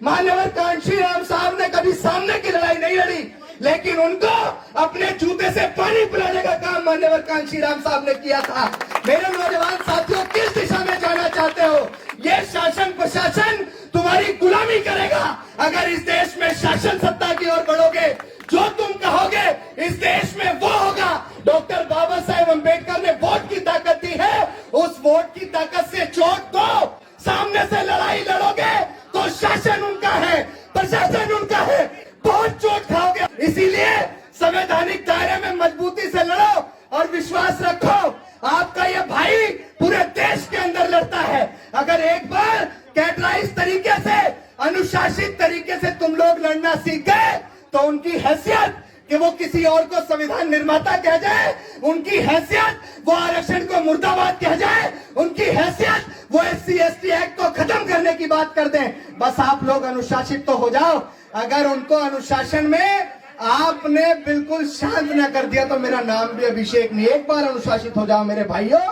मान्यवर कांशीराम साहब ने कभी सामने की लड़ाई नहीं लड़ी, लेकिन उनको अपने जूते से पानी पिलाने का काम मान्यवर कांशीराम साहब ने किया था। मेरे नौजवान साथियों, किस दिशा में जाना चाहते हो? ये शासन प्रशासन तुम्हारी गुलामी करेगा अगर इस देश में शासन सत्ता की ओर बढ़ोगे। जो तुम कहोगे इस देश में वो होगा। डॉक्टर बाबा साहेब अम्बेडकर ने वोट की ताकत दी है, उस वोट की ताकत से चोट दो। सामने से लड़ाई लड़ोगे तो शासन उनका है, प्रशासन उनका है, बहुत चोट खाओगे। इसीलिए संवैधानिक दायरे में मजबूती से लड़ो और विश्वास रखो, आपका ये भाई पूरे देश के अंदर लड़ता है। अगर एक बार कैटराइज तरीके से, अनुशासित तरीके से तुम लोग लड़ना सीख गए तो उनकी हैसियत कि वो किसी और को संविधान निर्माता कह जाए, उनकी हैसियत वो आरक्षण को मुर्दाबाद कह जाए, उनकी हैसियत वो SC/ST एक्ट को खत्म करने की बात कर दें, बस आप लोग अनुशासित तो हो जाओ। अगर उनको अनुशासन में आपने बिल्कुल शांत न कर दिया तो मेरा नाम भी अभिषेक नहीं। एक बार अनुशासित हो जाओ मेरे भाइयों,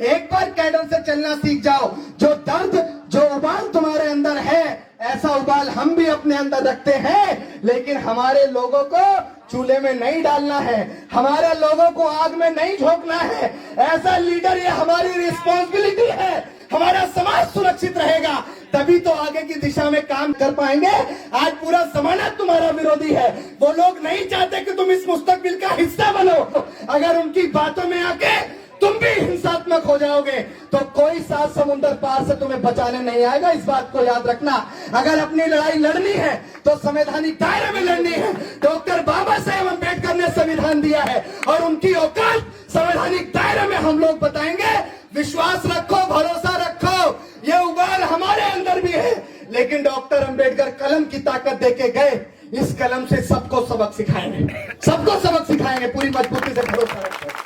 एक बार कैडर से चलना सीख जाओ। जो दर्द, जो उबाल तुम्हारे अंदर है, ऐसा उबाल हम भी अपने अंदर रखते हैं, लेकिन हमारे लोगों को चूल्हे में नहीं डालना है, हमारे लोगों को आग में नहीं झोंकना है। ऐसा लीडर, ये हमारी रिस्पॉन्सिबिलिटी है। हमारा समाज सुरक्षित रहेगा तभी तो आगे की दिशा में काम कर पाएंगे। आज पूरा जमाना तुम्हारा विरोधी है, वो लोग नहीं चाहते कि तुम इस मुस्तकबिल का हिस्सा बनो। अगर उनकी बातों में आके तुम भी हिंसात्मक हो जाओगे तो कोई 7 समुंदर पार से तुम्हें बचाने नहीं आएगा। इस बात को याद रखना। अगर अपनी लड़ाई लड़नी है तो संवैधानिक दायरे में लड़नी है। डॉक्टर बाबा साहेब अम्बेडकर ने संविधान दिया है और उनकी औकात संवैधानिक दायरे में हम लोग बताएंगे। विश्वास रखो, भरोसा रखो, ये उबाल हमारे अंदर भी है, लेकिन डॉक्टर अम्बेडकर कलम की ताकत देके गए। इस कलम से सबको सबक सिखाएंगे, सबको सबक सिखाएंगे। पूरी मजबूती से भरोसा रखो।